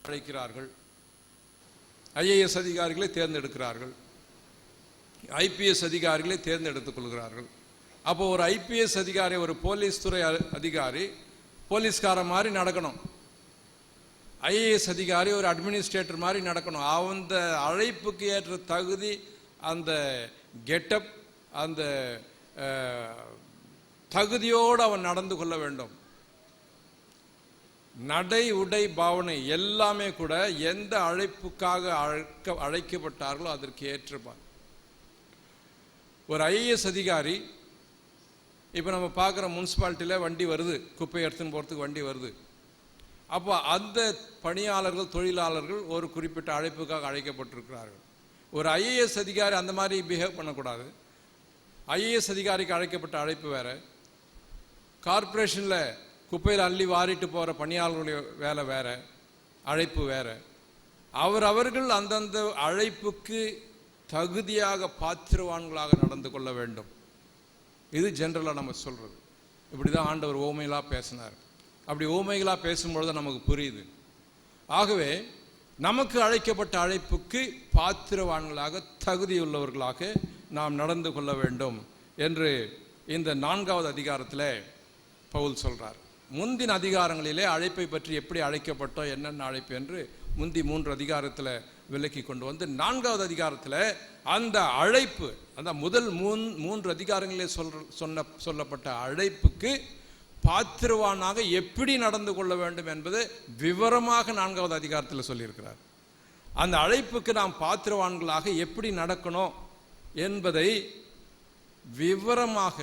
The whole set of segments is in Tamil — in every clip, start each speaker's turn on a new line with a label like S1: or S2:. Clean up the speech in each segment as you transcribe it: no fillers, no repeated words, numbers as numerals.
S1: அழைக்கிறார்கள், ஐஏஎஸ் அதிகாரிகளை தேர்ந்தெடுக்கிறார்கள், ஐபிஎஸ் அதிகாரிகளை தேர்ந்தெடுத்துக் கொள்கிறார்கள். அப்போ ஒரு ஐபிஎஸ் அதிகாரி, ஒரு போலீஸ் துறை அதிகாரி போலீஸ்கார மாதிரி நடக்கணும், ஐஏஎஸ் அதிகாரி ஒரு அட்மினிஸ்ட்ரேட்டர் மாதிரி நடக்கணும். அந்த அழைப்புக்கு ஏற்ற தகுதி, அந்த கெட்டப், அந்த தகுதியோடு அவன் நடந்து கொள்ள வேண்டும். நடை, உடை, பாவனை எல்லாமே கூட எந்த அழைப்புக்காக அழைக்கப்பட்டார்களோ அதற்கு ஏற்றப்பார். ஒரு ஐஏஎஸ் அதிகாரி, இப்போ நம்ம பார்க்குற முனிசிபாலிட்டியில் வண்டி வருது, குப்பை எடுத்துன்னு போகிறதுக்கு வண்டி வருது. அப்போ அந்த பணியாளர்கள், தொழிலாளர்கள் ஒரு குறிப்பிட்ட அழைப்புக்காக அழைக்கப்பட்டிருக்கிறார்கள். ஒரு ஐஏஎஸ் அதிகாரி அந்த மாதிரி பிஹேவ் பண்ணக்கூடாது. ஐஏஎஸ் அதிகாரிக்கு அழைக்கப்பட்ட அழைப்பு வேறு, கார்பரேஷனில் குப்பையில் அள்ளி வாரிட்டு போகிற பணியாளர்களுடைய வேலை வேறு, அழைப்பு வேறு. அவர்கள் அந்தந்த அழைப்புக்கு தகுதியாக பாத்திரவான்களாக நடந்து கொள்ள வேண்டும். இது ஜென்ரலாக நம்ம சொல்கிறது. இப்படி தான் ஆண்டவர் ஓமைகளாக பேசினார். அப்படி ஓமைகளாக பேசும்பொழுது நமக்கு புரியுது. ஆகவே நமக்கு அழைக்கப்பட்ட அழைப்புக்கு பாத்திரவான்களாக, தகுதியுள்ளவர்களாக நாம் நடந்து கொள்ள வேண்டும் என்று இந்த 4வது அதிகாரத்தில் பவுல் சொல்கிறார். முந்தின அதிகாரங்களிலே அழைப்பை பற்றி எப்படி அழைக்கப்பட்டோம், என்னென்ன அழைப்பு என்று முந்தி 3 அதிகாரத்தில் விலக்கி கொண்டு வந்து 4வது அதிகாரத்தில் அந்த அழைப்பு, அந்த முதல் 3 அதிகாரங்களிலே சொல்லப்பட்ட அழைப்புக்கு பாத்திரவானாக எப்படி நடந்து கொள்ள வேண்டும் என்பது விவரமாக 4வது அதிகாரத்தில் சொல்லியிருக்கிறார். அந்த அழைப்புக்கு நாம் பாத்திரவான்களாக எப்படி நடக்கணும் என்பதை விவரமாக,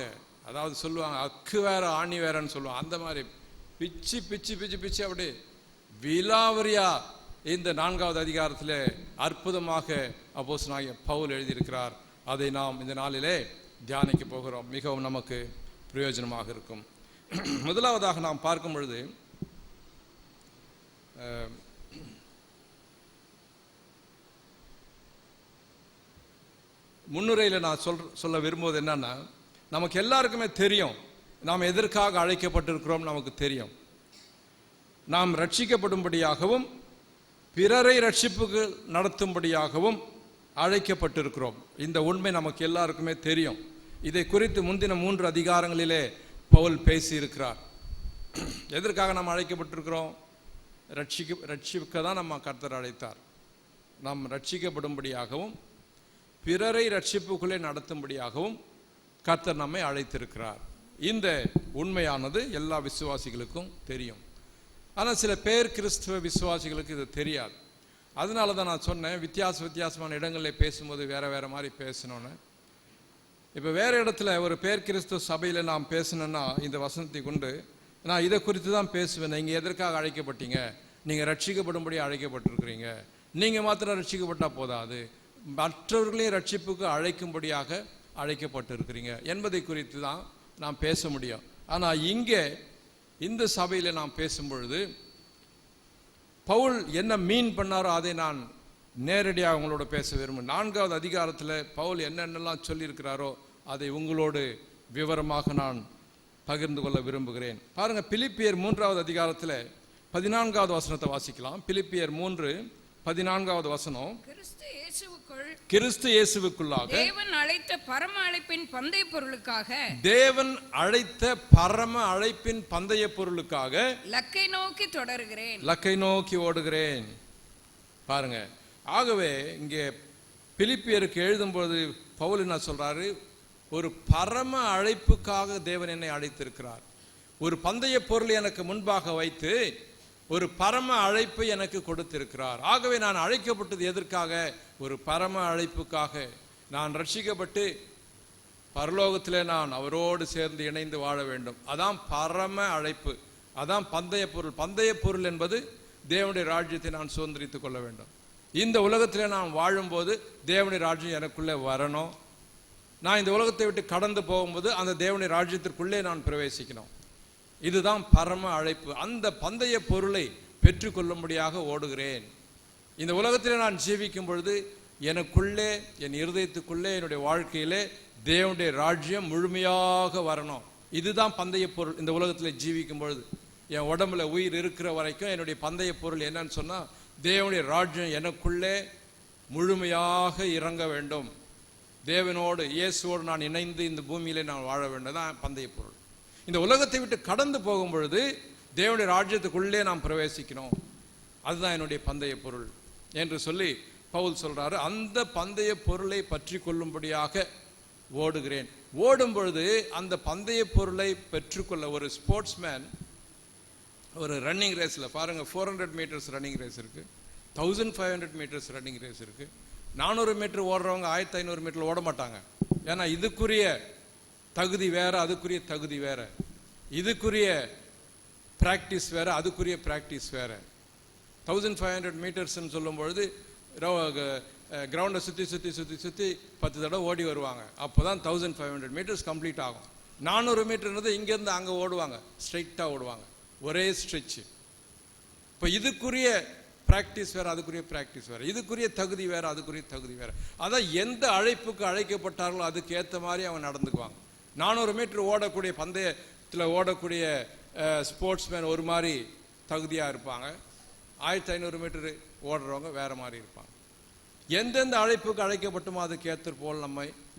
S1: அதாவது சொல்லுவாங்க அக்கு வேற ஆணி வேறன்னு சொல்லுவாங்க, அந்த மாதிரி பிச்சு பிச்சு பிச்சு பிச்சு அப்படி விலாவரியா இந்த 4வது அதிகாரத்தில் அற்புதமாக அப்போஸ்தலனாகிய பவுல் எழுதியிருக்கிறார். அதை நாம் இந்த நாளிலே தியானிக்க போகிறோம். மிகவும் நமக்கு பிரயோஜனமாக இருக்கும். முதலாவதாக நாம் பார்க்கும் பொழுது முன்னுரையில் நான் சொல்ல விரும்புவது என்னன்னா, நமக்கு எல்லாருக்குமே தெரியும் நாம் எதற்காக அழைக்கப்பட்டிருக்கிறோம். நமக்கு தெரியும் நாம் ரட்சிக்கப்படும்படியாகவும் பிறரை ரட்சிப்புக்கு நடத்தும்படியாகவும் அழைக்கப்பட்டிருக்கிறோம். இந்த உண்மை நமக்கு எல்லாருக்குமே தெரியும். இதை குறித்து முந்தின 3 அதிகாரங்களிலே பவுல் பேசியிருக்கிறார். எதற்காக நாம் அழைக்கப்பட்டிருக்கிறோம்? ரட்சிக்க தான் நம்ம கர்த்தர் அழைத்தார். நாம் ரட்சிக்கப்படும்படியாகவும் பிறரை ரட்சிப்புக்குள்ளே நடத்தும்படியாகவும் கர்த்தர் நம்மை அழைத்திருக்கிறார். இந்த உண்மையானது எல்லா விசுவாசிகளுக்கும் தெரியும். ஆனால் சில பேர் கிறிஸ்துவ விசுவாசிகளுக்கு இது தெரியாது. அதனால தான் நான் சொன்னேன், வித்தியாசமான இடங்களில் பேசும்போது வேறு மாதிரி பேசணும்னு. இப்போ வேறு இடத்துல ஒரு பேர் கிறிஸ்துவ சபையில் நான் பேசினேன்னா இந்த வசனத்தை கொண்டு நான் இதை குறித்து தான் பேசுவேன். நீங்கள் எதற்காக அழைக்கப்பட்டீங்க? நீங்கள் ரட்சிக்கப்படும்படி அழைக்கப்பட்டிருக்கிறீங்க. நீங்கள் மாத்திரம் ரட்சிக்கப்பட்டால் போதாது, மற்றவர்களையும் ரட்சிப்புக்கு அழைக்கும்படியாக அழைக்கப்பட்டிருக்கிறீங்க என்பதை குறித்து தான் நாம் பேச முடியும். ஆனால் இங்கே இந்த சபையில் நாம் பேசும் பொழுது பவுல் என்ன மீன் பண்ணாரோ அதை நான் நேரடியாக உங்களோட பேச விரும்புகிறேன். 4வது அதிகாரத்தில் பவுல் என்னென்னலாம் சொல்லியிருக்கிறாரோ அதை உங்களோடு விவரமாக நான் பகிர்ந்து கொள்ள விரும்புகிறேன். பாருங்கள், பிலிப்பியர் 3வது அதிகாரத்தில் 14வது வசனத்தை வாசிக்கலாம். பிலிப்பியர் 3:14வது வசனம். கிறிஸ்து இயேசுவுக்குள்ளாக
S2: தேவன் அழைத்த பரம அழைப்பின் பந்தய பொருளுக்காக,
S1: தேவன் அழைத்த பரம அழைப்பின் பந்தய பொருளுக்காக
S2: லக்கை நோக்கி தொடர்கிறேன்,
S1: லக்கை நோக்கி ஓடுகிறேன். பாருங்க, ஆகவே இங்கே பிலிப்பியருக்கு எழுதும்போது பவுல் என்ன சொல்றாரு? ஒரு பரம அழைப்புக்காக தேவன் என்னை அழைத்திருக்கிறார். ஒரு பந்தய பொருள் எனக்கு முன்பாக வைத்து ஒரு பரம அழைப்பை எனக்கு கொடுத்திருக்கிறார். ஆகவே நான் அழைக்கப்பட்டது எதற்காக? ஒரு பரம அழைப்புக்காக. நான் ரட்சிக்கப்பட்டு பரலோகத்திலே நான் அவரோடு சேர்ந்து இணைந்து வாழ வேண்டும். அதான் பரம அழைப்பு, அதான் பந்தய பொருள். பந்தய பொருள் என்பது தேவனுடைய ராஜ்யத்தை நான் சுதந்திரித்துக் கொள்ள வேண்டும். இந்த உலகத்திலே நான் வாழும்போது தேவனுடைய ராஜ்யம் எனக்குள்ளே வரணும். நான் இந்த உலகத்தை விட்டு கடந்து போகும்போது அந்த தேவனுடைய ராஜ்யத்திற்குள்ளே நான் பிரவேசிக்கணும். இதுதான் பரம அழைப்பு. அந்த பந்தய பொருளை பெற்றுக்கொள்ளும்படியாக ஓடுகிறேன். இந்த உலகத்தில் நான் ஜீவிக்கும் பொழுது எனக்குள்ளே, என் இருதயத்துக்குள்ளே, என்னுடைய வாழ்க்கையிலே தேவனுடைய ராஜ்யம் முழுமையாக வரணும். இதுதான் பந்தய பொருள். இந்த உலகத்தில் ஜீவிக்கும் பொழுது என் உடம்புல உயிர் இருக்கிற வரைக்கும் என்னுடைய பந்தய பொருள் என்னன்னு சொன்னால் தேவனுடைய ராஜ்யம் எனக்குள்ளே முழுமையாக இறங்க வேண்டும். தேவனோடு இயேசுவோடு நான் இணைந்து இந்த பூமியிலே நான் வாழ வேண்டும் தான் பந்தய பொருள். இந்த உலகத்தை விட்டு கடந்து போகும் பொழுது தேவனுடைய ராஜ்யத்துக்குள்ளே நாம் பிரவேசிக்கணும். அதுதான் என்னுடைய பந்தய பொருள் என்று சொல்லி பவுல் சொல்றாரு. அந்த பந்தய பொருளை பற்றி கொள்ளும்படியாக ஓடுகிறேன். ஓடும் பொழுது அந்த பந்தய பொருளை பெற்றுக்கொள்ள ஒரு ஸ்போர்ட்ஸ்மேன் ஒரு ரன்னிங் ரேஸில் பாருங்க, 400 மீட்டர்ஸ் ரன்னிங் ரேஸ் இருக்கு, 1500 மீட்டர்ஸ் ரன்னிங் ரேஸ் இருக்கு. 400 மீட்டர் ஓடுறவங்க 1500 மீட்டர் ஓட மாட்டாங்க. ஏன்னா இதுக்குரிய தகுதி வேற, அதுக்குரிய தகுதி வேற, இதுக்குரிய பிராக்டிஸ் வேற, அதுக்குரிய பிராக்டிஸ் வேற. 1500 மீட்டர்ஸ்ன்னு சொல்லும் பொழுது கிரவுண்டை சுற்றி சுற்றி சுற்றி சுற்றி 10 தடவை ஓடி வருவாங்க. அப்போ தான் 1500 மீட்டர்ஸ் கம்ப்ளீட் ஆகும். 400 மீட்டர்ன்றது இங்கேருந்து அங்கே ஓடுவாங்க, ஸ்ட்ரைட்டாக ஓடுவாங்க, ஒரே ஸ்ட்ரெச்சு. இப்போ இதுக்குரிய பிராக்டிஸ் வேற, அதுக்குரிய பிராக்டிஸ் வேற, இதுக்குரிய தகுதி வேற, அதுக்குரிய தகுதி வேற. அதான் எந்த அழைப்புக்கு அழைக்கப்பட்டார்களோ அதுக்கு ஏற்ற மாதிரி அவங்க நடந்துக்குவாங்க. 400 மீட்டர் ஓடக்கூடிய பந்தயத்தில் ஓடக்கூடிய ஸ்போர்ட்ஸ்மேன் ஒரு மாதிரி தகுதியாக இருப்பாங்க. 1500 மீட்டர் ஓடுறவங்க வேற மாதிரி இருப்பாங்க. எந்தெந்த அழைப்புக்கு அழைக்கப்பட்டுமோ அதுக்கு ஏற்ற போல்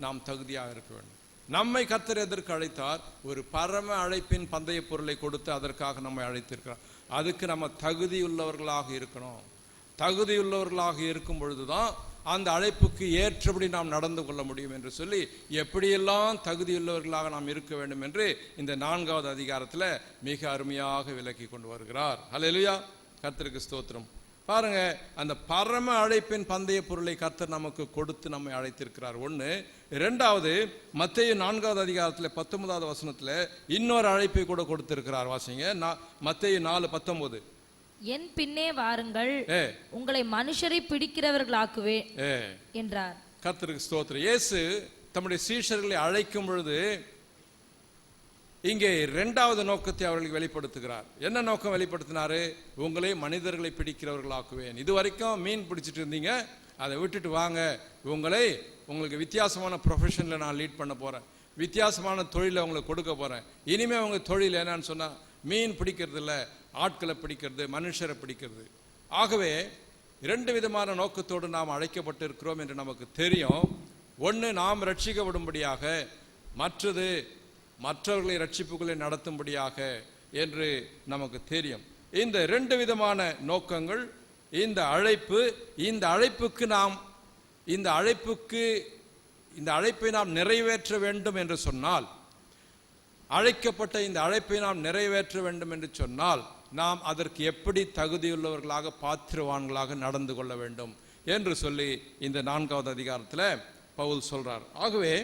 S1: நாம் தகுதியாக இருக்க வேண்டும். நம்மை கர்த்தர் எதற்கு அழைத்தார்? ஒரு பரம அழைப்பின் பந்தய பொருளை கொடுத்து அதற்காக நம்மை அழைத்திருக்கிறார். அதுக்கு நம்ம தகுதியுள்ளவர்களாக இருக்கணும். தகுதியுள்ளவர்களாக இருக்கும் பொழுதுதான் அந்த அழைப்புக்கு ஏற்றபடி நாம் நடந்து கொள்ள முடியும் என்று சொல்லி எப்படியெல்லாம் தகுதியுள்ளவர்களாக நாம் இருக்க வேண்டும் என்று இந்த 4வது அதிகாரத்தில் மிக அருமையாக விளக்கி கொண்டு வருகிறார். ஹல்லேலூயா, கர்த்தருக்கு ஸ்தோத்திரம். பாருங்க, அந்த பரம அழைப்பின் பந்தய பொருளை கர்த்தர் நமக்கு கொடுத்து நம்மை அழைத்திருக்கிறார். ஒன்று. இரண்டாவது, மத்தேயு 4வது அதிகாரத்தில் 19வது வசனத்தில் இன்னொரு அழைப்பை கூட கொடுத்திருக்கிறார். வாசிங்க, மத்தேயு 4:19.
S3: என் பின்னே வாருங்கள், உங்களை மனுஷரை பிடிக்கிறவர்களாக்குவே என்றார்.
S1: கர்த்தருக்கு ஸ்தோத்திரம். இயேசு தம்முடைய சீஷர்களை அழைக்கும் பொழுது இங்கே 2வது நோக்கத்தை அவர்களுக்கு வெளிப்படுத்துகிறார். என்ன நோக்கம் வெளிப்படுத்தினாரு? உங்களை மனிதர்களை பிடிக்கிறவர்களாக்குவேன். இது வரைக்கும் மீன் பிடிச்சிட்டு இருந்தீங்க, அதை விட்டுட்டு வாங்க, உங்களுக்கு வித்தியாசமான ப்ரொஃபஷனில் நான் லீட் பண்ண போகிறேன், வித்தியாசமான தொழிலை உங்களுக்கு கொடுக்க போகிறேன். இனிமேல் உங்கள் தொழில் என்னன்னு சொன்னால் மீன் பிடிக்கிறது இல்லை, ஆட்களை பிடிக்கிறது, மனுஷரை பிடிக்கிறது. ஆகவே 2 விதமான நோக்கத்தோடு நாம் அழைக்கப்பட்டு இருக்கிறோம் என்று நமக்கு தெரியும். ஒன்று, நாம் ரட்சிக்கப்படும்படியாக, மற்றது மற்றவர்களை ரட்சிப்புகளை நடத்தும்படியாக என்று நமக்கு தெரியும். இந்த 2 விதமான நோக்கங்கள், இந்த அழைப்பை நாம் நிறைவேற்ற வேண்டும் என்று சொன்னால், அழைக்கப்பட்ட இந்த அழைப்பை நாம் நிறைவேற்ற வேண்டும் என்று சொன்னால் நாம் அதற்கு எப்படி தகுதியுள்ளவர்களாக, பாத்திரவான்களாக நடந்து கொள்ள வேண்டும் என்று சொல்லி இந்த 4வது அதிகாரத்தில் பவுல் சொல்றார். ஆகவே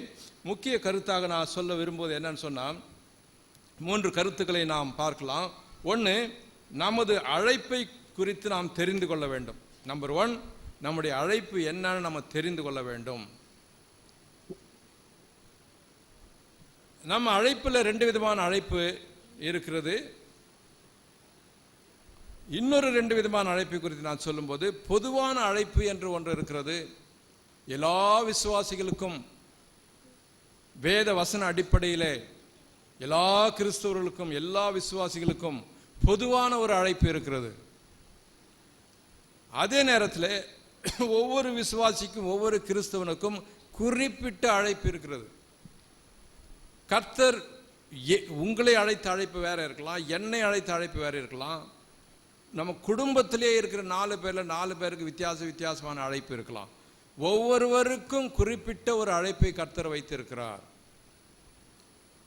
S1: முக்கிய கருத்தாக நான் சொல்ல விரும்புவது என்னன்னு சொன்னால் 3 கருத்துக்களை நாம் பார்க்கலாம். ஒன்று, நமது அழைப்பை குறித்து நாம் தெரிந்து கொள்ள வேண்டும். நம்பர் 1, நம்முடைய அழைப்பு என்னன்னு நம்ம தெரிந்து கொள்ள வேண்டும். நம்ம அழைப்பில் 2 விதமான அழைப்பு இருக்கிறது. இன்னொரு 2 விதமான அழைப்பை குறித்து நான் சொல்லும்போது, பொதுவான அழைப்பு என்று ஒன்று இருக்கிறது. எல்லா விசுவாசிகளுக்கும் வேத வசன அடிப்படையிலே எல்லா கிறிஸ்தவர்களுக்கும், எல்லா விசுவாசிகளுக்கும் பொதுவான ஒரு அழைப்பு இருக்கிறது. அதே நேரத்தில் ஒவ்வொரு விசுவாசிக்கும், ஒவ்வொரு கிறிஸ்தவனுக்கும் குறிப்பிட்ட அழைப்பு இருக்கிறது. கர்த்தர் உங்களை அழைத்த அழைப்பு வேற இருக்கலாம், என்னை அழைத்த அழைப்பு வேற இருக்கலாம், நம்ம குடும்பத்திலே இருக்கிற 4 பேர்ல 4 பேருக்கு வித்தியாசமான அழைப்பு இருக்கலாம். ஒவ்வொருவருக்கும் குறிப்பிட்ட ஒரு அழைப்பை கர்த்தர் வைத்திருக்கிறார்.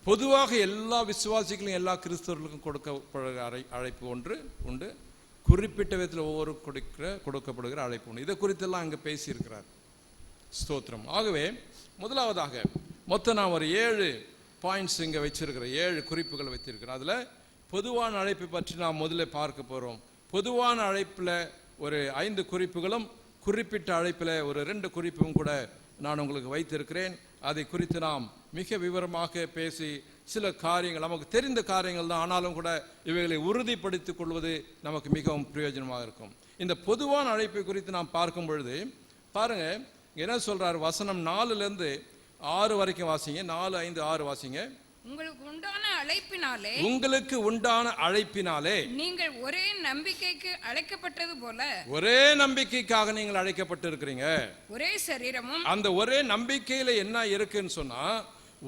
S1: பொதுவாக எல்லா விசுவாசிகளும், எல்லா கிறிஸ்தவர்களுக்கும் கொடுக்கப்படுகிற அழைப்பு ஒன்று உண்டு. குறிப்பிட்ட விதத்தில் ஒவ்வொரு கொடுக்கப்படுகிற அழைப்பு உண்டு. இதை குறித்தெல்லாம் அங்கே பேசியிருக்கிறார். ஸ்தோத்திரம். ஆகவே முதலாவதாக மொத்தம் நான் ஒரு 7 பாயிண்ட்ஸ் இங்கே வச்சிருக்கிறேன், 7 குறிப்புகள் வைத்திருக்கிறேன். அதில் பொதுவான அழைப்பை பற்றி நாம் முதல்ல பார்க்க போகிறோம். பொதுவான அழைப்பில் ஒரு 5 குறிப்புகளும், குறிப்பிட்ட அழைப்பில் ஒரு 2 குறிப்பும் கூட நான் உங்களுக்கு வைத்திருக்கிறேன். அதை குறித்து நாம் மிக விவரமாக பேசி சில காரியங்கள், நமக்கு தெரிந்த காரியங்கள் தான், ஆனாலும் கூட இவைகளை உறுதிப்படுத்திக் கொள்வது நமக்கு மிகவும் பிரயோஜனமாக இருக்கும். இந்த பொதுவான அழைப்பை குறித்து நாம் பார்க்கும் பொழுது பாருங்க, என்ன சொல்றார்? வசனம் 4லேருந்து 6 வரைக்கும் வாசிங்க. 4, 5, 6 வாசிங்க.
S2: உங்களுக்கு உண்டான அழைப்பினாலே
S1: உங்களுக்கு உண்டான அழைப்பினாலே
S2: நீங்கள் ஒரே நம்பிக்கைக்கு அழைக்கப்பட்டது போல
S1: ஒரே நம்பிக்கைக்காக நீங்கள் அழைக்கப்பட்டு இருக்கிறீங்க.
S2: ஒரே சரீரமும்
S1: அந்த ஒரே நம்பிக்கையில என்ன இருக்குன்னு சொன்னா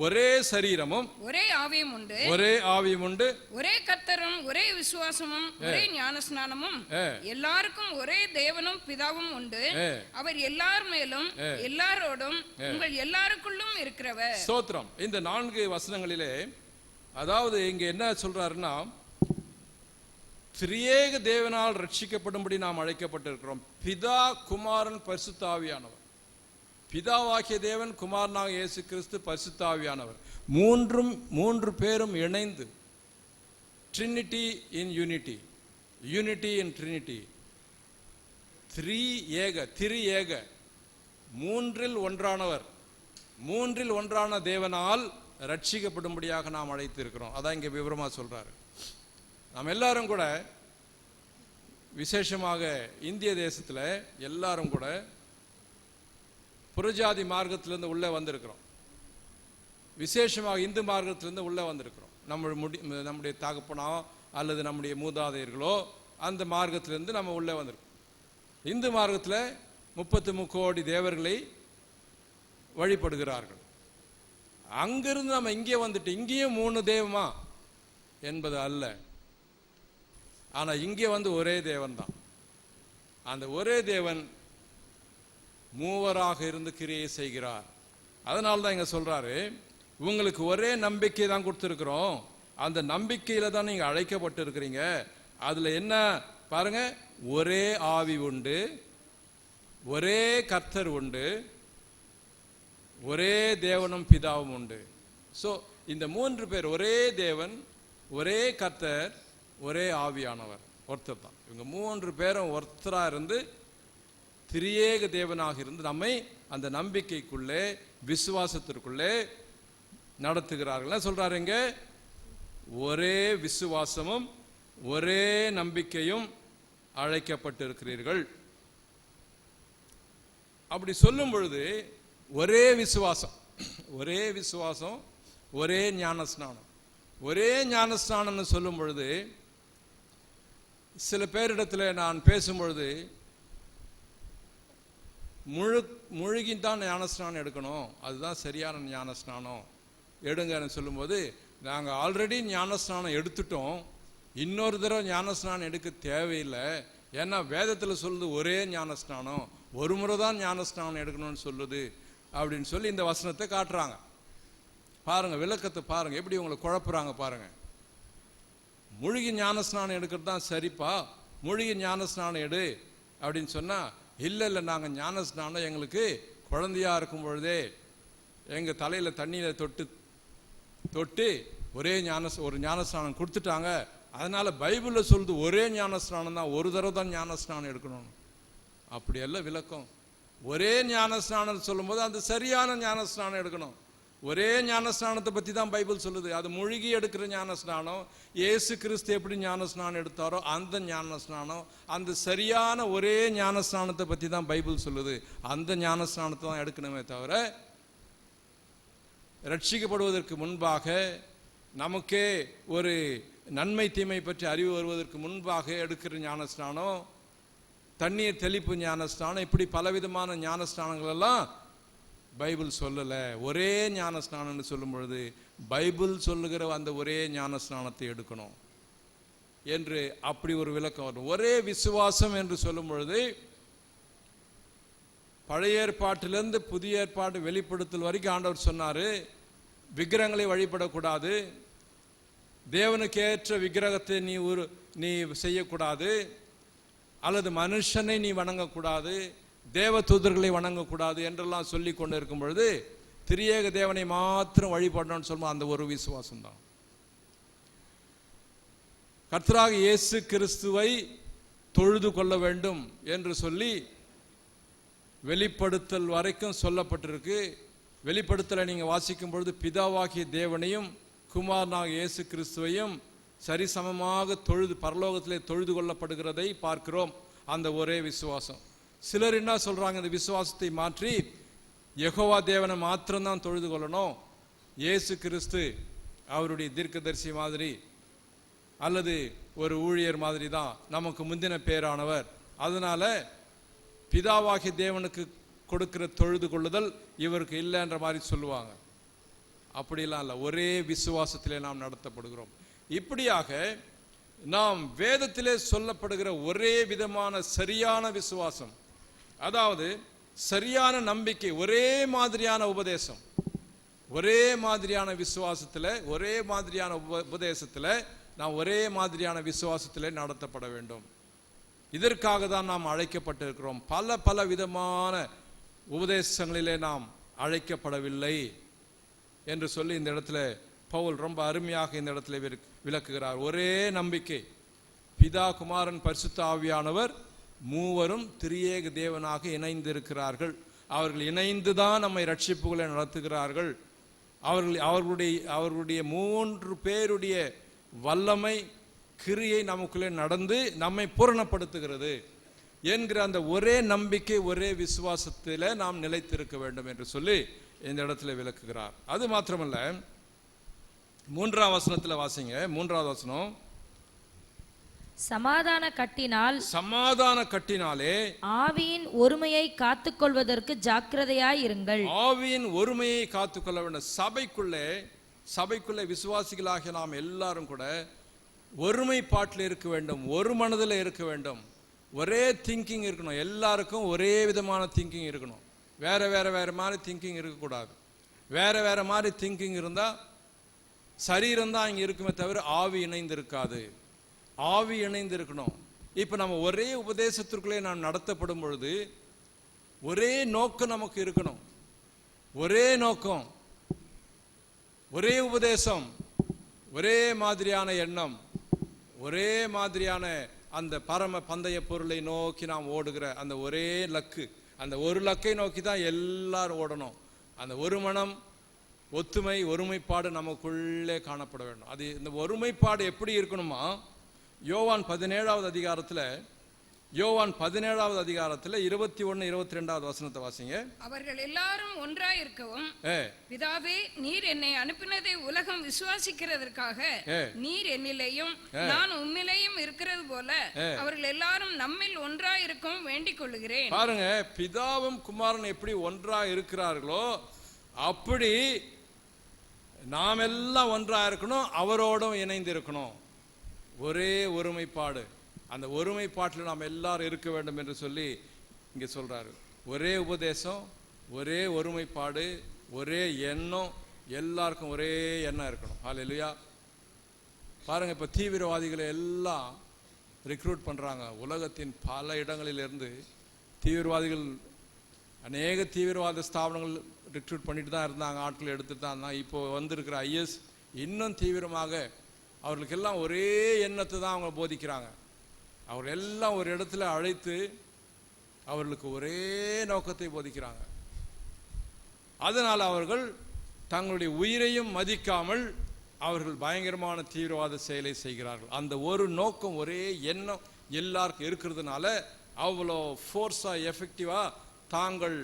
S1: ஒரே சரீரமும்
S2: ஒரே ஆவியும் உண்டு,
S1: ஒரே ஆவியும் உண்டு,
S2: ஒரே கர்த்தரும் ஒரே விசுவாசமும் ஒரே ஞானஸ்நானமும் எல்லாருக்கும் ஒரே தேவனும் பிதாவும் உண்டு. அவர் எல்லார் மேலும் எல்லாரோடும் உங்கள் எல்லாருக்குள்ளும் இருக்கிறவர்.
S1: ஸ்தோத்திரம். இந்த 4 வசனங்களிலே அதாவது இங்க என்ன சொல்றாருன்னா திரியேக தேவனால் ரட்சிக்கப்படும்படி நாம் அழைக்கப்பட்டிருக்கிறோம். பிதா, குமாரன், பரிசுத்த ஆவியானவர். பிதாவாகிய தேவன், குமாரனாக இயேசு கிறிஸ்து, பரிசுத்த ஆவியானவர், மூன்று பேரும் இணைந்து trinity in unity, unity in trinity, திரு ஏக, மூன்றில் ஒன்றானவர், மூன்றில் ஒன்றான தேவனால் ரட்சிக்கப்படும்படியாக நாம் அழைத்திருக்கிறோம். அதான் இங்கே விவரமா சொல்றாரு. நாம் எல்லாரும் கூட விசேஷமாக இந்திய தேசத்தில் எல்லாரும் கூட புறஜாதி மார்க்கத்திலிருந்து உள்ளே வந்திருக்கிறோம். விசேஷமாக இந்து மார்க்கத்திலிருந்து உள்ளே வந்திருக்கிறோம். நம்முடைய தகப்பனோ அல்லது நம்முடைய மூதாதையர்களோ அந்த மார்க்கத்திலிருந்து நம்ம உள்ளே வந்திருக்கோம். இந்து மார்க்கத்தில் 33 கோடி தேவர்களை வழிபடுகிறார்கள். அங்கிருந்து நம்ம இங்கே வந்துட்டு இங்கேயும் 3 தெய்வமா என்பது அல்ல. ஆனால் இங்கே வந்து ஒரே தேவன் தான். அந்த ஒரே தேவன் மூவராக இருந்து கிரியை செய்கிறார். அதனால தான் இங்க சொல்றாரு உங்களுக்கு ஒரே நம்பிக்கை தான் கொடுத்துருக்கிறோம். அந்த நம்பிக்கையில தான் நீங்க அழைக்கப்பட்டு இருக்கிறீங்க. அதுல என்ன பாருங்க, ஒரே ஆவி உண்டு, ஒரே கர்த்தர் உண்டு, ஒரே தேவனும் பிதாவும் உண்டு. ஸோ இந்த 3 பேர், ஒரே தேவன், ஒரே கர்த்தர், ஒரே ஆவியானவர், ஒருத்தர் தான். இவங்க 3 பேரும் ஒருத்தரா இருந்து திரியேக தேவனாக இருந்து நம்மை அந்த நம்பிக்கைக்குள்ளே, விசுவாசத்திற்குள்ளே நடத்துகிறார்கள். சொல்றாருங்க, ஒரே விசுவாசமும் ஒரே நம்பிக்கையும் அழைக்கப்பட்டிருக்கிறீர்கள். அப்படி சொல்லும் பொழுது ஒரே விசுவாசம், ஒரே விசுவாசம், ஒரே ஞானஸ்நானம், ஒரே ஞானஸ்நானம்னு சொல்லும் பொழுது சில பேரிடத்துல நான் பேசும் பொழுது முழுகித்தான் ஞானஸ்நானம் எடுக்கணும், அதுதான் சரியான ஞானஸ்நானம் எடுங்கன்னு சொல்லும்போது, நாங்கள் ஆல்ரெடி ஞானஸ்நானம் எடுத்துட்டோம், இன்னொரு தடவை ஞானஸ்நானம் எடுக்க தேவையில்லை. ஏன்னா வேதத்தில் சொல்லுது ஒரே ஞானஸ்நானம், ஒரு முறை தான் ஞானஸ்நானம் எடுக்கணும்னு சொல்லுது அப்படின்னு சொல்லி இந்த வசனத்தை காட்டுறாங்க. பாருங்க, விளக்கத்தை பாருங்க, எப்படி உங்களை குழப்புறாங்க பாருங்க. முழுகி ஞானஸ்நானம் எடுக்கிறது தான் சரிப்பா, முழுகி ஞானஸ்நானம் எடு அப்படின்னு சொன்னா, இல்லை இல்லை, நாங்கள் ஞானஸ்நானம் எங்களுக்கு குழந்தையா இருக்கும் பொழுதே எங்கள் தலையில் தண்ணியில் தொட்டு ஒரு ஞானஸ்நானம் கொடுத்துட்டாங்க. அதனால பைபிளில் சொல்லுது ஒரே ஞானஸ்நானம் தான், ஒரு தடவை தான் ஞானஸ்நானம் எடுக்கணும். அப்படியெல்லாம் விளக்கம். ஒரே ஞானஸ்நானம் சொல்லும் போது அந்த சரியான ஞானஸ்நானம் எடுக்கணும். ஒரே ஞானஸ்நானத்தை பற்றி தான் பைபிள் சொல்லுது. அது முழுகி எடுக்கிற ஞானஸ்நானம், இயேசு கிறிஸ்து எப்படி ஞானஸ்நானம் எடுத்தாரோ அந்த ஞானஸ்நானம், அந்த சரியான ஒரே ஞானஸ்நானத்தை பற்றி தான் பைபிள் சொல்லுது. அந்த ஞானஸ்நானத்தை தான் எடுக்கணுமே தவிர, ரட்சிக்கப்படுவதற்கு முன்பாக, நமக்கே ஒரு நன்மை தீமை பற்றி அறிவு வருவதற்கு முன்பாக எடுக்கிற ஞானஸ்நானம், தண்ணீர் தெளிப்பு ஞானஸ்நானம், இப்படி பலவிதமான ஞானஸ்நானங்கள் எல்லாம் பைபிள் சொல்லலை. ஒரே ஞானஸ்நானம்னு சொல்லும் பொழுது பைபிள் சொல்லுகிற அந்த ஒரே ஞானஸ்நானத்தை எடுக்கணும் என்று அப்படி ஒரு விளக்கம் வரும். ஒரே விசுவாசம் என்று சொல்லும் பொழுது பழைய ஏற்பாட்டிலிருந்து புதிய ஏற்பாடு வெளிப்படுத்தல் வரைக்கும் ஆண்டவர் சொன்னாரு, விக்கிரகங்களை வழிபடக்கூடாது, தேவனுக்கு ஏற்ற விக்கிரகத்தை நீ செய்யக்கூடாது, அல்லது மனுஷனை நீ வணங்கக்கூடாது, தேவ தூதர்களை வணங்கக்கூடாது என்றெல்லாம் சொல்லி கொண்டு இருக்கும் பொழுது, திரியேக தேவனை மாத்திரம் வழிபடணும்னு சொல்லுவோம். அந்த ஒரு விசுவாசம் தான். கர்த்தராக இயேசு கிறிஸ்துவை தொழுது கொள்ள வேண்டும் என்று சொல்லி வெளிப்படுத்தல் வரைக்கும் சொல்லப்பட்டிருக்கு. வெளிப்படுத்தலை நீங்க வாசிக்கும் பொழுது பிதாவாகிய தேவனையும் குமாரனாக இயேசு கிறிஸ்துவையும் சரிசமமாக பரலோகத்திலே தொழுது கொள்ளப்படுகிறதை பார்க்கிறோம். அந்த ஒரே விசுவாசம். சிலர் என்ன சொல்றாங்க, இந்த விசுவாசத்தை மாற்றி யெகோவா தேவனை மாத்திரம்தான் தொழுது கொள்ளணும், இயேசு கிறிஸ்து அவருடைய தீர்க்கதரிசி மாதிரி அல்லது ஒரு ஊழியர் மாதிரி தான் நமக்கு முந்தின பேரானவர், அதனால பிதாவாகிய தேவனுக்கு கொடுக்கிற தொழுது கொள்ளுதல் இவருக்கு இல்லைன்ற மாதிரி சொல்லுவாங்க. அப்படிலாம் இல்லை, ஒரே விசுவாசத்திலே நாம் நடத்தப்படுகிறோம். இப்படியாக நாம் வேதத்திலே சொல்லப்படுகிற ஒரே விதமான சரியான விசுவாசம், அதாவது சரியான நம்பிக்கை, ஒரே மாதிரியான உபதேசம், ஒரே மாதிரியான விசுவாசத்தில், ஒரே மாதிரியான உபதேசத்தில் நாம் ஒரே மாதிரியான விசுவாசத்தில் நடத்தப்பட வேண்டும். இதற்காக தான் நாம் அழைக்கப்பட்டிருக்கிறோம். பல பல விதமான உபதேசங்களிலே நாம் அழைக்கப்படவில்லை என்று சொல்லி இந்த இடத்துல பவுல் ரொம்ப அருமையாக இந்த இடத்துல விளக்குகிறார். ஒரே நம்பிக்கை, பிதா குமாரன் பரிசுத்த ஆவியானவர் மூவரும் திரியேக தேவனாக இணைந்திருக்கிறார்கள். அவர்கள் இணைந்துதான் நம்மை ரட்சிப்புகளை நடத்துகிறார்கள். அவர்களுடைய மூன்று பேருடைய வல்லமை கிரியை நமக்குள்ளே நடந்து நம்மை பூரணப்படுத்துகிறது என்கிற அந்த ஒரே நம்பிக்கை, ஒரே விசுவாசத்தில் நாம் நிலைத்திருக்க வேண்டும் என்று சொல்லி இந்த இடத்துல விளக்குகிறார். அது மாத்திரமல்ல, 3ஆம் வசனத்தில் வாசிங்க. 3வது வசனம்,
S3: சமாதான கட்டினாலே ஆவியின் ஒருமையை காத்துக்கொள்வதற்கு ஜாக்கிரதையாய் இருங்கள்.
S1: ஆவியின் ஒருமையை காத்துக்கொள்ள வேண்டும். சபைக்குள்ளே விசுவாசிகளாக நாம் எல்லாரும் கூட ஒருமைப்பாட்டில் இருக்க வேண்டும், ஒரு மனதில் இருக்க வேண்டும், ஒரே திங்கிங் இருக்கணும். எல்லாருக்கும் ஒரே விதமான திங்கிங் இருக்கணும். வேற வேற வேற மாதிரி திங்கிங் இருக்கக்கூடாது. வேற வேற மாதிரி திங்கிங் இருந்தால் சரீரம் தான் இங்கே இருக்குமே தவிர ஆவி இணைந்து இருக்காது. ஆவி இணைந்து இருக்கணும். இப்போ நம்ம ஒரே உபதேசத்திற்குள்ளே நாம் நடத்தப்படும் பொழுது ஒரே நோக்கம் நமக்கு இருக்கணும். ஒரே நோக்கம், ஒரே உபதேசம், ஒரே மாதிரியான எண்ணம், ஒரே மாதிரியான அந்த பரம பந்தய பொருளை நோக்கி நாம் ஓடுகிற அந்த ஒரே லக்கு, அந்த ஒரு லக்கை நோக்கி தான் எல்லாரும் ஓடணும். அந்த ஒரு மனம், ஒத்துமை, ஒருமைப்பாடு நமக்குள்ளே காணப்பட வேண்டும். அது இந்த ஒருமைப்பாடு எப்படி இருக்கணுமா? யோவான் 17வது அதிகாரத்தில் 21, 22வது வசனத்தை வாசிங்க.
S2: அவர்கள் எல்லாரும் ஒன்றாய் இருக்கவும், பிதாவே நீர் என்னை அனுப்பினதை உலகம் விசுவாசிக்கிறதற்காக நீர் என்னிலேயும் நான் உம்மிலேயும் இருக்கிறது போல அவர்கள் எல்லாரும் நம்மில் ஒன்றாய் இருக்கவும் வேண்டிக் கொள்ளுகிறேன்.
S1: பாருங்க, பிதாவும் குமாரன் எப்படி ஒன்றாய் இருக்கிறார்களோ அப்படி நாம் எல்லாம் ஒன்றாக இருக்கணும், அவரோடும் இணைந்து இருக்கணும். ஒரே ஒருமைப்பாடு, அந்த ஒருமைப்பாட்டில் நாம் எல்லாரும் இருக்க வேண்டும் என்று சொல்லி இங்கே சொல்றாரு. ஒரே உபதேசம், ஒரே ஒருமைப்பாடு, ஒரே எண்ணம், எல்லாருக்கும் ஒரே எண்ணம் இருக்கணும். ஹல்லேலூயா. பாருங்க, இப்போ தீவிரவாதிகளை எல்லாம் ரிக்ரூட் பண்றாங்க. உலகத்தின் பல இடங்களிலிருந்து தீவிரவாதிகள், அநேக தீவிரவாத ஸ்தாபனங்கள் ரிக்ரூட் பண்ணிட்டு தான் இருந்தாங்க, ஆட்கள் எடுத்துட்டு தான் இருந்தாங்க. இப்போ வந்திருக்கிற ஐஎஸ் இன்னும் தீவிரமாக அவர்களுக்கெல்லாம் ஒரே எண்ணத்தை தான் அவங்க போதிக்கிறாங்க. அவர்கள் எல்லாம் ஒரு இடத்துல அழைத்து அவர்களுக்கு ஒரே நோக்கத்தை போதிக்கிறாங்க. அதனால் அவர்கள் தங்களுடைய உயிரையும் மதிக்காமல் அவர்கள் பயங்கரமான தீவிரவாத செயலை செய்கிறார்கள். அந்த ஒரு நோக்கம், ஒரே எண்ணம் எல்லாருக்கும் இருக்கிறதுனால அவ்வளோ ஃபோர்ஸாக, எஃபெக்டிவாக தாங்கள்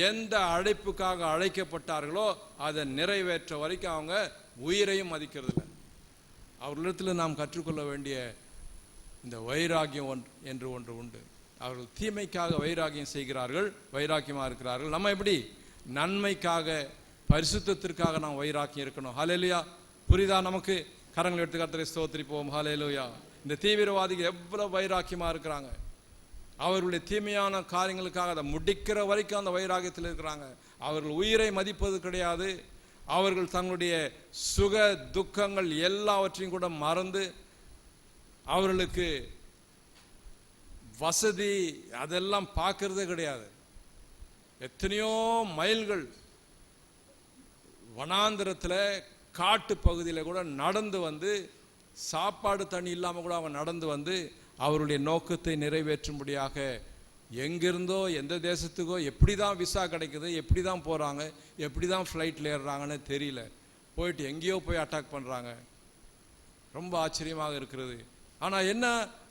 S1: எந்த அழைப்புக்காக அழைக்கப்பட்டார்களோ அதை நிறைவேற்ற வரைக்கும் அவங்க உயிரையும் மதிக்கிறது இல்லை. அவர்களிடத்தில் நாம் கற்றுக்கொள்ள வேண்டிய இந்த வைராகியம் என்று ஒன்று உண்டு. அவர்கள் தீமைக்காக வைராகியம் செய்கிறார்கள், வைராக்கியமாக இருக்கிறார்கள். நம்ம எப்படி நன்மைக்காக, பரிசுத்தத்திற்காக நாம் வைராக்கியம் இருக்கணும். ஹல்லேலூயா. புரிதா நமக்கு? கரங்களை எடுத்து கர்த்தரை ஸ்தோத்திரிப்போம். ஹல்லேலூயா. இந்த தீவிரவாதிகள் எவ்வளவு வைராக்கியமாக இருக்கிறாங்க. அவர்களுடைய தீமையான காரியங்களுக்காக அதை முடிக்கிற வரைக்கும் அந்த வைராகியத்தில் இருக்கிறாங்க. அவர்கள் உயிரை மதிப்பது கிடையாது. அவர்கள் தங்களுடைய சுக துக்கங்கள் எல்லாவற்றையும் கூட மறந்து, அவர்களுக்கு வசதி அதெல்லாம் பார்க்கறதே கிடையாது. எத்தனையோ மைல்கள் வனாந்திரத்தில், காட்டு பகுதியில் கூட நடந்து வந்து, சாப்பாடு தண்ணி இல்லாமல் கூட அவங்க நடந்து வந்து அவருடைய நோக்கத்தை நிறைவேற்றும்படியாக எங்கிருந்தோ எந்த தேசத்துக்கோ எப்படி தான் விசா கிடைக்குது, எப்படி தான் போகிறாங்க, எப்படி தான் ஃப்ளைட்டில் ஏறுறாங்கன்னு தெரியல, போயிட்டு எங்கேயோ போய் அட்டாக் பண்ணுறாங்க. ரொம்ப ஆச்சரியமாக இருக்கிறது. ஆனால் என்ன,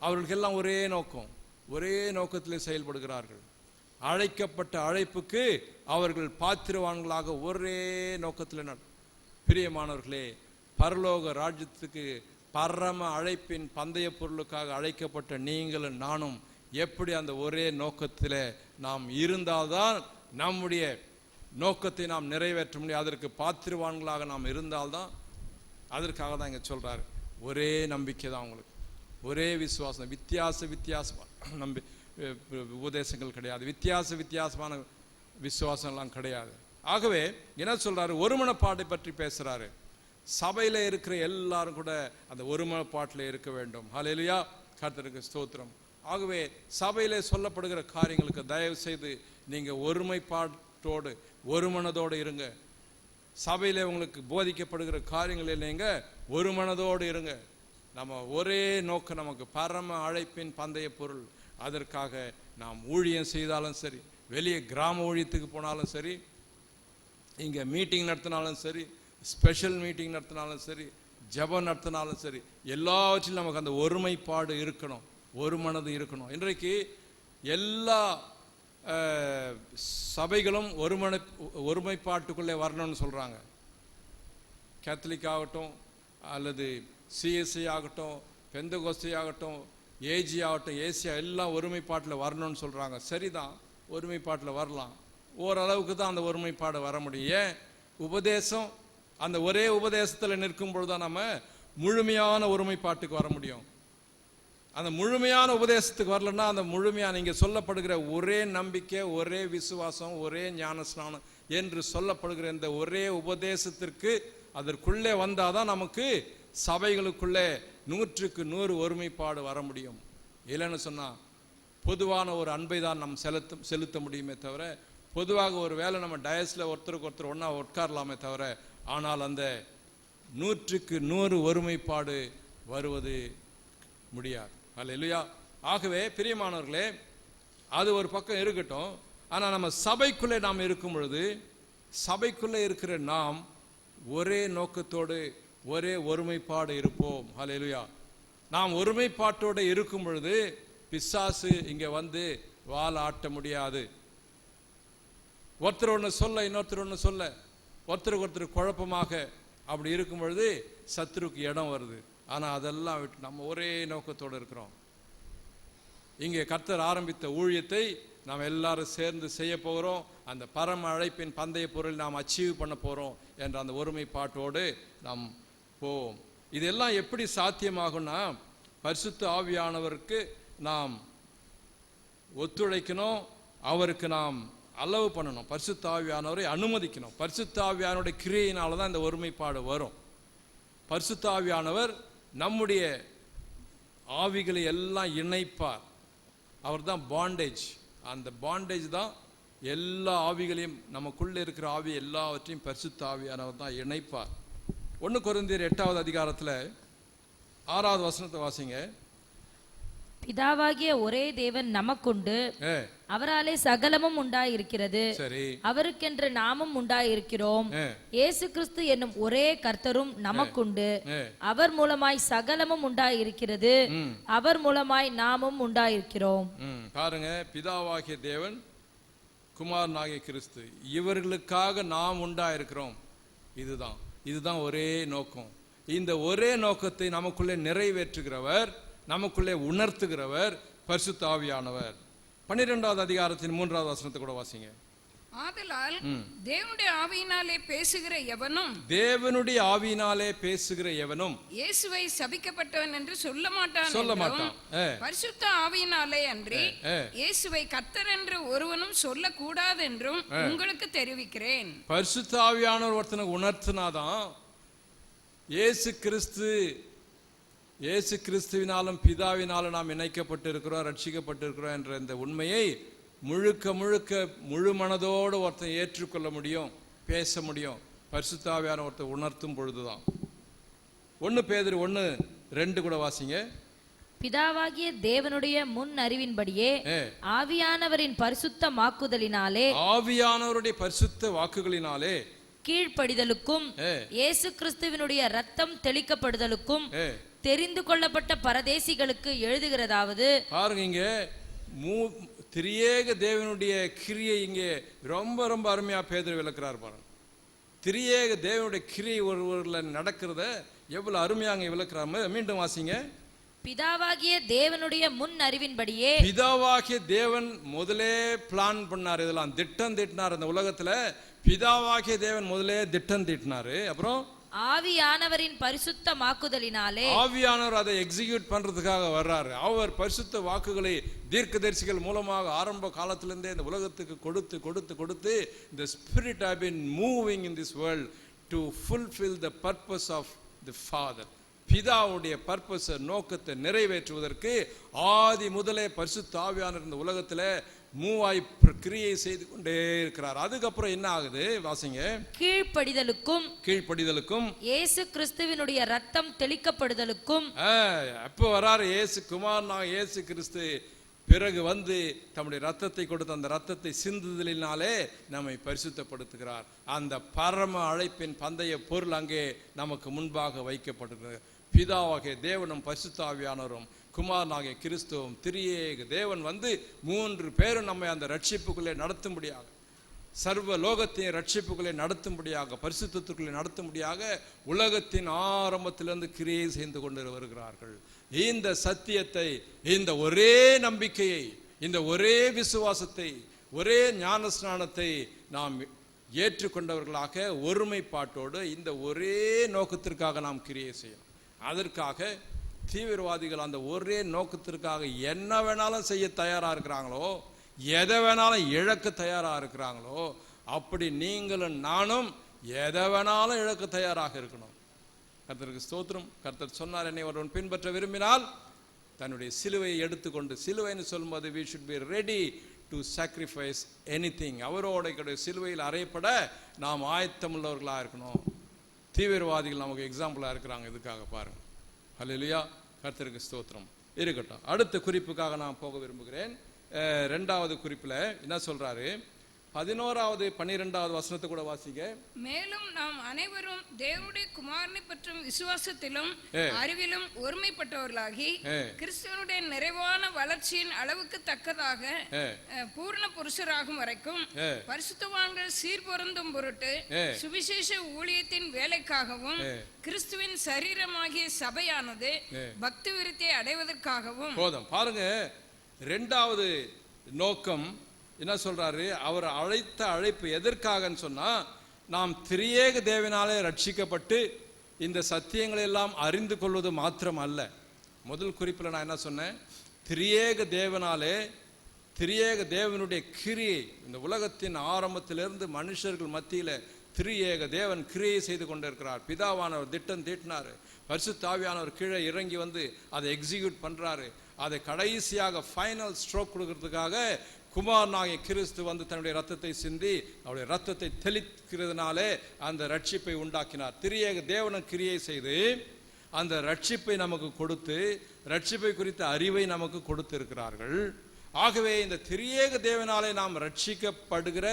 S1: அவர்களுக்கெல்லாம் ஒரே நோக்கம், ஒரே நோக்கத்தில் செயல்படுகிறார்கள். அழைக்கப்பட்ட அழைப்புக்கு அவர்கள் பாத்திரவான்களாக ஒரே நோக்கத்தில். பிரியமானவர்களே, பரலோக ராஜ்யத்துக்கு பரம அழைப்பின் பந்தய பொருளுக்காக அழைக்கப்பட்ட நீங்களும் நானும் எப்படி அந்த ஒரே நோக்கத்தில் நாம் இருந்தால்தான் நம்முடைய நோக்கத்தை நாம் நிறைவேற்ற முடியும். அதற்கு பாத்திரவான்களாக நாம் இருந்தால்தான், அதற்காக தான் இங்கே சொல்றாரு, ஒரே நம்பிக்கை தான் உங்களுக்கு, ஒரே விசுவாசம். வித்தியாசமான உபதேசங்கள் கிடையாது, வித்தியாசமான விசுவாசம்லாம் கிடையாது. ஆகவே என்ன சொல்றாரு, ஒருமனப்பாட்டை பற்றி பேசுறாரு. சபையில இருக்கிற எல்லாரும் கூட அந்த ஒருமனப்பாட்டில் இருக்க வேண்டும். ஹல்லேலூயா, கர்த்தருக்கு ஸ்தோத்திரம். ஆகவே சபையிலே சொல்லப்படுகிற காரியங்களுக்கு தயவு செய்து நீங்க ஒருமைப்பாட்டோடு ஒரு மனதோடு இருங்க. சபையிலே உங்களுக்கு போதிக்கப்படுகிற காரியங்களில் நீங்க ஒரு மனதோடு இருங்க. நம்ம ஒரே நோக்கம், நமக்கு பரம அழைப்பின் பந்தய பொருள். அதற்காக நாம் ஊழியம் செய்தாலும் சரி, வெளியே கிராம ஊழியத்துக்கு போனாலும் சரி, இங்கே மீட்டிங் நடத்தினாலும் சரி, ஸ்பெஷல் மீட்டிங் நடத்தினாலும் சரி, ஜெபம் நடத்தினாலும் சரி, எல்லாவற்றிலும் நமக்கு அந்த ஒருமைப்பாடு இருக்கணும், ஒரு மனது இருக்கணும். இன்றைக்கு எல்லா சபைகளும் ஒருமைப்பாட்டுக்குள்ளே வரணும்னு சொல்கிறாங்க. கேத்தலிக் ஆகட்டும், அல்லது சிஎஸ்சி ஆகட்டும், பெந்தகோஸ்தி ஆகட்டும், ஏஜி ஆகட்டும், ஏசியா, எல்லாம் ஒருமைப்பாட்டில் வரணும்னு சொல்கிறாங்க. சரிதான், ஒருமைப்பாட்டில் வரலாம். ஓரளவுக்கு தான் அந்த ஒருமைப்பாடு வர முடியும். ஏன்? உபதேசம், அந்த ஒரே உபதேசத்தில் நிற்கும் பொழுது தான் நம்ம முழுமையான ஒருமைப்பாட்டுக்கு வர முடியும். அந்த முழுமையான உபதேசத்துக்கு வரலன்னா, அந்த முழுமையான இங்கே சொல்லப்படுகிற ஒரே நம்பிக்கை, ஒரே விசுவாசம், ஒரே ஞானஸ்நானம் என்று சொல்லப்படுகிற இந்த ஒரே உபதேசத்திற்கு அதற்குள்ளே வந்தாதான் நமக்கு சபைகளுக்குள்ளே 100க்கு 100 ஒருமைப்பாடு வர முடியும். இல்லைன்னு சொன்னால் பொதுவான ஒரு அன்பை தான் நாம் செலுத்த முடியுமே தவிர, பொதுவாக ஒரு வேளை நம்ம டயஸில் ஒருத்தருக்கு ஒருத்தர் ஒன்றா உட்காரலாமே தவிர, ஆனால் அந்த 100க்கு 100 ஒருமைப்பாடு வருவது முடியாது. அல்லேலூயா. ஆகவே பிரியமானவர்களே, அது ஒரு பக்கம் இருக்கட்டும். ஆனால் நம்ம சபைக்குள்ளே நாம் இருக்கும் பொழுது, சபைக்குள்ளே இருக்கிற நாம் ஒரே நோக்கத்தோடு ஒரே ஒருமைப்பாடு இருப்போம். அல்லேலூயா. நாம் ஒருமைப்பாட்டோடு இருக்கும் பொழுது பிசாசு இங்கே வந்து வால் ஆட்ட முடியாது. ஒருத்தர் ஒன்று சொல்ல, இன்னொருத்தர் ஒன்று சொல்ல, ஒருத்தருக்கு ஒருத்தர் குழப்பமாக அப்படி இருக்கும் பொழுது சத்துருக்கு இடம் வருது. ஆனால் அதெல்லாம் விட்டு நம்ம ஒரே நோக்கத்தோடு இருக்கிறோம். இங்கே கர்த்தர் ஆரம்பித்த ஊழியத்தை நாம் எல்லாரும் சேர்ந்து செய்ய போகிறோம். அந்த பரம அழைப்பின் பந்தய பொருள் நாம் அச்சீவ் பண்ண போகிறோம் என்ற அந்த ஒருமைப்பாட்டோடு நாம் போவோம். இதெல்லாம் எப்படி சாத்தியமாகும்னா, பரிசுத்த ஆவியானவருக்கு நாம் ஒத்துழைக்கணும், அவருக்கு நாம் அலோவ் பண்ணணும், பரிசுத்த ஆவியானவரை அனுமதிக்கணும். பரிசுத்த ஆவியானவருடைய கிரியையினால தான் இந்த ஒருமைப்பாடு வரும். பரிசுத்த ஆவியானவர் நம்முடைய ஆவிகளை எல்லாம் இணைப்பார். அவர் தான் பாண்டேஜ். அந்த பாண்டேஜ் தான் எல்லா ஆவிகளையும், நமக்குள்ளே இருக்கிற ஆவி எல்லாவற்றையும் பரிசுத்த ஆவியானவர் தான் இணைப்பார். 1 கொரிந்தியர் 8வது அதிகாரத்தில் 6வது வசனத்தை வாசிங்க.
S3: பிதாவாகிய ஒரே தேவன் நமக்குண்டு, அவராலே சகலமும் உண்டாயிருக்கிறது, அவருக்கென்று நாமும் உண்டாயிருக்கிறோம். இயேசு கிறிஸ்து என்னும் ஒரே கர்த்தரும் நமக்குண்டு, அவர் மூலமாய் சகலமும் உண்டாயிருக்கிறது, அவர் மூலமாய் நாமும் உண்டாயிருக்கிறோம்.
S1: பாருங்க, பிதாவாகிய தேவன், குமாரனாகிய கிறிஸ்து, இவர்களுக்காக நாம் உண்டாயிருக்கிறோம். இதுதான் ஒரே நோக்கம். இந்த ஒரே நோக்கத்தை நமக்குள்ளே நிறைவேற்றுகிறவர், நமக்குள்ளே உணர்த்துகிறவர் பரிசுத்த ஆவியானவர். 12வது அதிகாரத்தின் 3வது வசனத்தை கூட வாசிங்க.
S2: ஆதலால் தேவனுடைய ஆவியினாலே பேசுகிற எவனும் இயேசுவை சபிக்கப்பட்டவன் என்று சொல்ல மாட்டான். பரிசுத்த ஆவியினாலே அன்றி இயேசுவை கர்த்தர் என்று ஒருவனும் சொல்லக்கூடாது என்றும் உங்களுக்கு தெரிவிக்கிறேன்.
S1: பரிசுத்த ஆவியானவர் ஒருத்தனுக்கு உணர்த்தினாதான் இயேசு கிறிஸ்துவினாலும் பிதாவினாலும் நாம் இணைக்கப்பட்டிருக்கிறோம், ரட்சிக்கப்பட்டிருக்கிறோம் என்ற இந்த உண்மையை முழுக்க முழு மனதோடு ஒருத்தன் ஏற்றுக்கொள்ள முடியும், பேச முடியும். பரிசுத்த ஆவியானவர் ஒருத்தர் உணர்த்தும் பொழுதுதான். 1 பேதுரு 1:2 கூட வாசிங்க.
S3: பிதாவாகிய தேவனுடைய முன் அறிவின்படியே ஆவியானவரின் பரிசுத்த வாக்குகளினாலே கீழ்ப்படிதலுக்கும் இயேசு கிறிஸ்துவினுடைய ரத்தம் தெளிக்கப்படுதலுக்கும் தெரிந்து கொள்ளப்பட்ட பரதேசிகளுக்கு எழுதுகிறதாவது.
S1: பாருங்க, இங்க திரியேக தேவனுடைய கிரியை இங்கே ரொம்ப அருமையா பேதுரு விளக்குறார். பாருங்க, திரியேக தேவனுடைய கிரியை ஒருவரில் நடக்கிறத எவ்வளவு அருமையாக விளக்குறாம. மீண்டும் வாசிங்க.
S3: பிதாவாகிய தேவனுடைய முன் அறிவின்படியே,
S1: பிதாவாகிய தேவன் முதலே பிளான் பண்ணார், இதெல்லாம் திட்டம் தீட்டினார். இந்த உலகத்துல பிதாவாகிய தேவன் முதலே திட்டம் தீட்டினாரு. அப்புறம்
S3: ஆவியானவரின் பரிசுத்தமாக்குதலினாலே,
S1: ஆவியானவர் அதை எக்ஸிக்யூட் பண்றதுக்காக வர்றாரு. அவர் பரிசுத்த வாக்குகளை தீர்க்கதரிசிகள் மூலமாக ஆரம்ப காலத்திலிருந்தே இந்த உலகத்துக்கு கொடுத்து கொடுத்து கொடுத்து the spirit have been moving in this world to fulfill the purpose of the Father. பிதாவுடைய பர்பஸ், நோக்கத்தை நிறைவேற்றுவதற்கு ஆதி முதலே பரிசுத்த ஆவியானவர் இந்த உலகத்துல மூவாய் கிரியை செய்து கொண்டே இருக்கிறார். அதுக்கப்புறம் என்ன ஆகுது வாசிங்க. கீழ்ப்படிதலுக்கும்
S3: இயேசு கிறிஸ்துவினுடைய ரத்தம் தெளிக்கப்படுதலுக்கும்.
S1: அப்போ வராரு இயேசு குமாரனாக இயேசு கிறிஸ்து. பிறகு வந்து தம்முடைய ரத்தத்தை கொடுத்து அந்த ரத்தத்தை சிந்துதலினாலே நம்மை பரிசுத்தப்படுத்துகிறார். அந்த பரம அழைப்பின் பந்தய பொருள் அங்கே நமக்கு முன்பாக வைக்கப்பட்டிருக்கிறது. பிதாவாகிய தேவனும் பரிசுத்த ஆவியானவரும் குமாரனாகிய கிறிஸ்துவும் திரியேக தேவன் வந்து 3 பேரும் நம்மை அந்த ரட்சிப்புக்குள்ளே நடத்தும்படியாக, சர்வ லோகத்தின் ரட்சிப்புகளை நடத்தும்படியாக, பரிசுத்தத்துக்குள்ளே நடத்தும்படியாக உலகத்தின் ஆரம்பத்திலிருந்து கிரியை செய்து கொண்டு வருகிறார்கள். இந்த சத்தியத்தை, இந்த ஒரே நம்பிக்கையை, இந்த ஒரே விசுவாசத்தை, ஒரே ஞான ஸ்நானத்தை நாம் ஏற்றுக்கொண்டவர்களாக ஒருமைப்பாட்டோடு இந்த ஒரே நோக்கத்திற்காக நாம் கிரியை செய்யணும். அதற்காக தீவிரவாதிகள் அந்த ஒரே நோக்கத்திற்காக என்ன வேணாலும் செய்ய தயாரா இருக்கிறாங்களோ, எதை வேணாலும் இழக்க தயாரா இருக்கிறாங்களோ, அப்படி நீங்களும் நானும் எதை வேணாலும் இழக்க தயாராக இருக்கணும். கர்த்தருக்கு ஸ்தோத்திரம். கர்த்தர் சொன்னார், என்னை ஒருவன் பின்பற்ற விரும்பினால் தன்னுடைய சிலுவையை எடுத்துக்கொண்டு, சிலுவைன்னு சொல்லும்போது we should be ready to sacrifice anything. அவரோட சிலுவையில் அறையப்பட நாம் ஆயத்தமுள்ளவர்களாக இருக்கணும். தீவிரவாதிகள் நமக்கு எக்ஸாம்பிளா இருக்கிறாங்க. இதுக்காக பாருங்க. ஹல்லேலூயா. கர்த்தருக்கு ஸ்தோத்திரம். இருக்கட்டும். அடுத்த குறிப்புக்காக நான் போக விரும்புகிறேன். 2வது குறிப்புல என்ன சொல்றாரு? 11வது 12வது வசனத்தை கூட வாசிங்க.
S2: மேலும் நாம் அனைவரும் தேவனுடைய குமாரனை பற்றும் விசுவாசத்திலும் அறிவிலும் ஒருமைப்பட்டவர்களாகி கிறிஸ்துவனுடைய நிறைவான வளர்ச்சியின் அளவுக்கு தக்கதாக பூர்ண புருஷராகும் வரைக்கும் பரிசுத்தவான்கள் சீர்பொருந்தும் பொருட்டு சுவிசேஷ ஊழியத்தின் வேலைக்காகவும் கிறிஸ்துவின் சரீரமாகிய சபையானது பக்தி விருத்தியை அடைவதற்காகவும்.
S1: போதும் பாருங்க. 2வது நோக்கம் என்ன சொல்றாரு? அவர் அழைத்த அழைப்பு எதற்காகன்னு சொன்னா, நாம் திரியேக தேவனாலே ரட்சிக்கப்பட்டு இந்த சத்தியங்களை எல்லாம் அறிந்து கொள்வது மாத்திரம் அல்ல. முதல் குறிப்பில் நான் என்ன சொன்னேன்? திரியேக தேவனாலே, திரியேக தேவனுடைய கிரியை இந்த உலகத்தின் ஆரம்பத்திலிருந்து மனுஷர்கள் மத்தியில திரியேக தேவன் கிரியை செய்து கொண்டிருக்கிறார். பிதாவானவர் திட்டம் தீட்டினாரு, பரிசுத்த ஆவியானவர் கீழே இறங்கி வந்து அதை எக்ஸிக்யூட் பண்றாரு. அதை கடைசியாக ஃபைனல் ஸ்ட்ரோக் கொடுக்கறதுக்காக குமாரனாகிய கிறிஸ்து வந்து தன்னுடைய ரத்தத்தை சிந்தி அவருடைய ரத்தத்தை தெளிக்கிறதுனாலே அந்த ரட்சிப்பை உண்டாக்கினார். திரியேக தேவனும் கிரியை செய்து அந்த ரட்சிப்பை நமக்கு கொடுத்து, ரட்சிப்பை குறித்த அறிவை நமக்கு கொடுத்திருக்கிறார்கள். ஆகவே இந்த திரியேக தேவனாலே நாம் ரட்சிக்கப்படுகிற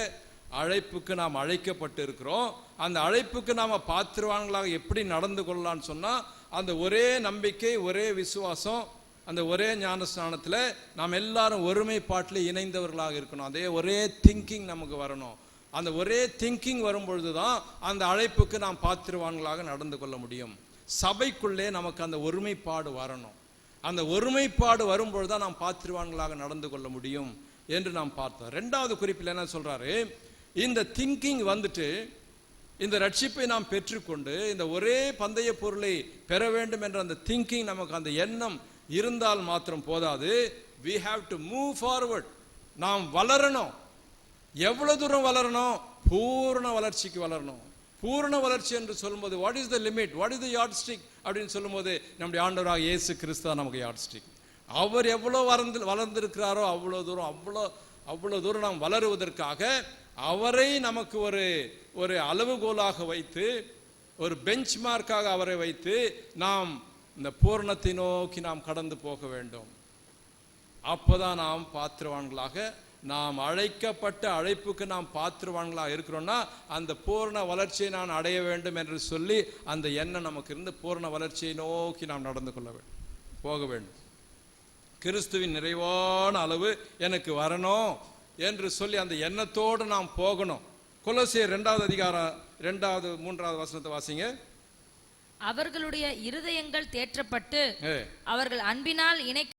S1: அழைப்புக்கு நாம் அழைக்கப்பட்டு இருக்கிறோம். அந்த அழைப்புக்கு நாம பாத்திரவான்களாக எப்படி நடந்து கொள்ளலாம்னு சொன்னா, அந்த ஒரே நம்பிக்கை, ஒரே விசுவாசம், அந்த ஒரே ஞான ஸ்நானத்துல நாம் எல்லாரும் ஒருமைப்பாட்டில் இணைந்தவர்களாக இருக்கணும். அதே ஒரே திங்கிங் நமக்கு வரணும். அந்த ஒரே திங்கிங் வரும்பொழுதுதான் அந்த அழைப்புக்கு நாம் பாத்திரவான்களாக நடந்து கொள்ள முடியும். சபைக்குள்ளே நமக்கு அந்த ஒருமைப்பாடு வரணும். அந்த ஒருமைப்பாடு வரும்பொழுதுதான் நாம் பாத்திரவான்களாக நடந்து கொள்ள முடியும் என்று நாம் பார்த்தோம். 2வது குறிப்பில் என்ன சொல்றாரு? இந்த திங்கிங் வந்துட்டு, இந்த ரட்சிப்பை நாம் பெற்றுக்கொண்டு இந்த ஒரே பந்தய பொருளை பெற வேண்டும் என்ற அந்த திங்கிங், நமக்கு அந்த எண்ணம் இருந்தால் மாத்திரம் போதாது. we have to move forward. நாம் வளரணும். எவ்வளவு தூரம் வளரணும்? பூர்ண வளர்ச்சிக்கு வளரணும். பூர்ண வளர்ச்சி என்று சொல்லும்போது what is the limit, what is the yard stick அப்படின்னு சொல்லும்போது நம்முடைய ஆண்டவராக இயேசு கிறிஸ்து நமக்கு யார்ட் ஸ்டிக். அவர் எவ்வளோ வளர்ந்திருக்கிறாரோ அவ்வளோ தூரம் நாம் வளருவதற்காக அவரை நமக்கு ஒரு அளவுகோலாக வைத்து, ஒரு பெஞ்ச் மார்க்காக அவரை வைத்து நாம் இந்த பூரணத்தை நோக்கி நாம் கடந்து போக வேண்டும். அப்போதான் நாம் பாத்திரவான்களாக, நாம் அழைக்கப்பட்ட அழைப்புக்கு நாம் பாத்திரவான்களாக இருக்கிறோம்னா அந்த பூர்ண வளர்ச்சியை நான் அடைய வேண்டும் என்று சொல்லி அந்த எண்ணம் நமக்கு இருந்து பூர்ண வளர்ச்சியை நோக்கி நாம் நடந்து கொள்ள வேண்டும், போக வேண்டும். கிறிஸ்துவின் நிறைவான அளவு எனக்கு வரணும் என்று சொல்லி அந்த எண்ணத்தோடு நாம் போகணும். கொலோசியர் 2வது அதிகாரம் 2வது 3வது வசனத்தை வாசிங்க.
S3: அவர்களுடைய இருதயங்கள் தேற்றப்பட்டு
S1: ஏ
S3: அவர்கள் அன்பினால் இணைக்க